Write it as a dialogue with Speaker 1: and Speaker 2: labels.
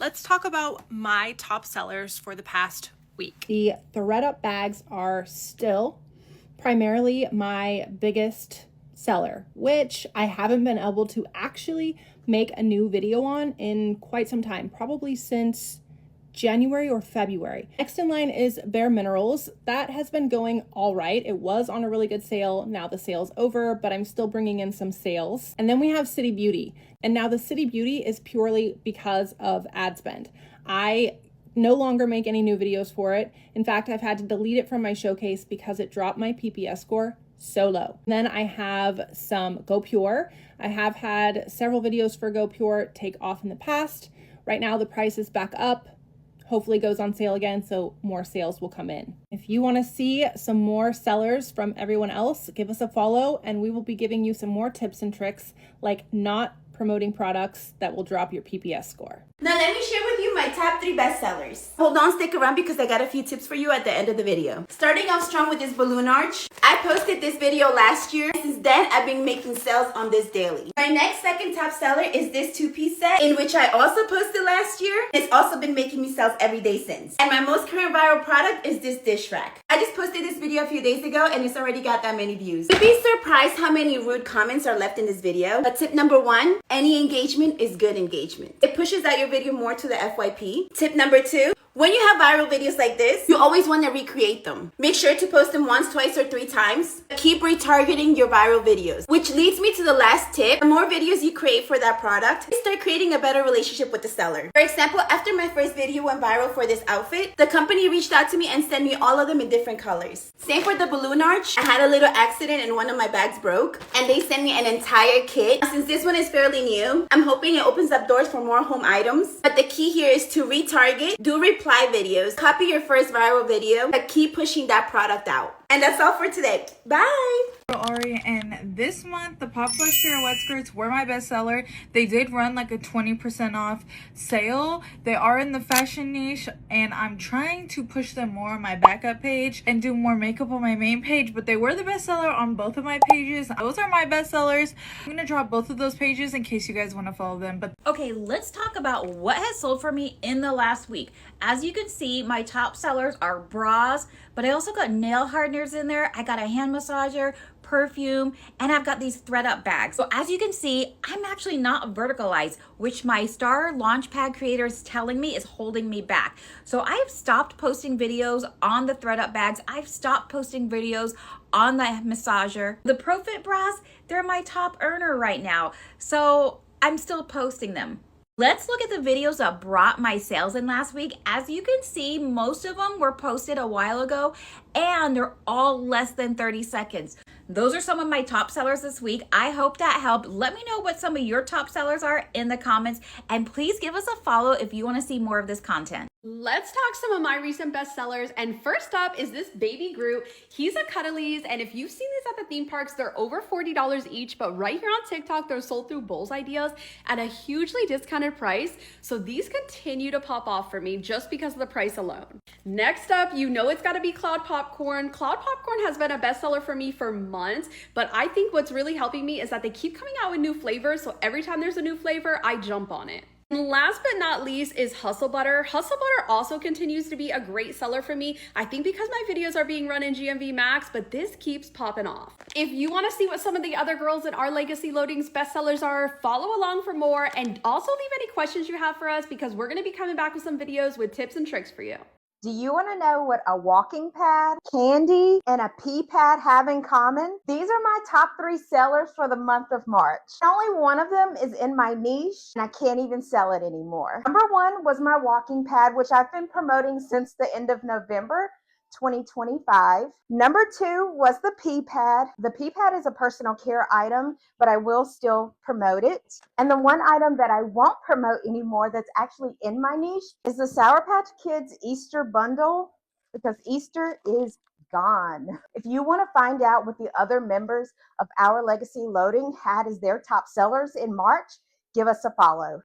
Speaker 1: Let's talk about my top sellers for the past week.
Speaker 2: The ThredUp bags are still primarily my biggest seller, which I haven't been able to actually make a new video on in quite some time, probably since January or February. Next in line is Bare Minerals. That has been going all right. It was on a really good sale. Now the sale's over, but I'm still bringing in some sales. And then we have City Beauty. And now the City Beauty is purely because of ad spend. I no longer make any new videos for it. In fact, I've had to delete it from my showcase because it dropped my PPS score so low. Then I have some GoPure. I have had several videos for GoPure take off in the past. Right now the price is back up. Hopefully goes on sale again, so more sales will come in. If you want to see some more sellers from everyone else, give us a follow and we will be giving you some more tips and tricks like not promoting products that will drop your PPS score.
Speaker 3: Now let me share with you my top 3 bestsellers. Hold on, stick around because I got a few tips for you at the end of the video. Starting off strong with this balloon arch. I posted this video last year. Since then, I've been making sales on this daily. My next second top seller is this 2-piece set, in which I also posted last year. It's also been making me sales every day since. And my most current viral product is this dish rack. I just posted this video a few days ago and it's already got that many views. You'd be surprised how many rude comments are left in this video. But tip number 1, any engagement is good engagement. It pushes out your video more to the FYP. Tip number 2, when you have viral videos like this, you always want to recreate them. Make sure to post them once, twice, or 3 times. Keep retargeting your viral videos. Which leads me to the last tip. The more videos you create for that product, you start creating a better relationship with the seller. For example, after my first video went viral for this outfit, the company reached out to me and sent me all of them in different colors. Same for the balloon arch. I had a little accident and one of my bags broke, and they sent me an entire kit. Since this one is fairly new, I'm hoping it opens up doors for more home items. But the key here is to retarget, do reply videos, copy your first viral video, but keep pushing that product out. And that's all for today. Bye!
Speaker 4: Ari, and this month the Pop Slush Pair wet skirts were my bestseller. They did run like a 20% off sale. They are in the fashion niche and I'm trying to push them more on my backup page and do more makeup on my main page, but they were the bestseller on both of my pages. Those are my bestsellers. I'm gonna drop both of those pages in case you guys want to follow them. But
Speaker 5: okay, let's talk about what has sold for me in the last week. As you can see, my top sellers are bras, but I also got nail hardeners in there. I got a hand massager, perfume, and I've got these ThredUp bags. So as you can see, I'm actually not verticalized, which my Star Launchpad creator is telling me is holding me back. So I have stopped posting videos on the ThredUp bags. I've stopped posting videos on the massager. The ProFit bras, they're my top earner right now. So I'm still posting them. Let's look at the videos that brought my sales in last week. As you can see, most of them were posted a while ago and they're all less than 30 seconds. Those are some of my top sellers this week. I hope that helped. Let me know what some of your top sellers are in the comments, and please give us a follow if you want to see more of this content.
Speaker 6: Let's talk some of my recent bestsellers, and first up is this Baby Groot. He's a Cuddlies, and if you've seen these at the theme parks, they're over $40 each, but right here on TikTok, they're sold through Bowls Ideas at a hugely discounted price, so these continue to pop off for me just because of the price alone. Next up, you know it's gotta be Cloud Popcorn. Cloud Popcorn has been a bestseller for me for months, but I think what's really helping me is that they keep coming out with new flavors, so every time there's a new flavor, I jump on it. And last but not least is Hustle Butter. Hustle Butter also continues to be a great seller for me. I think because my videos are being run in GMV Max, but this keeps popping off. If you want to see what some of the other girls in our Legacy Loadings bestsellers are, follow along for more, and also leave any questions you have for us because we're going to be coming back with some videos with tips and tricks for you.
Speaker 7: Do you want to know what a walking pad, candy, and a pee pad have in common? These are my top 3 sellers for the month of March. Only one of them is in my niche, and I can't even sell it anymore. Number 1 was my walking pad, which I've been promoting since the end of November 2025. Number 2 was the pee pad. The pee pad is a personal care item, but I will still promote it. And the one item that I won't promote anymore that's actually in my niche is the Sour Patch Kids Easter bundle, because Easter is gone. If you want to find out what the other members of Our Legacy Loading had as their top sellers in March, give us a follow.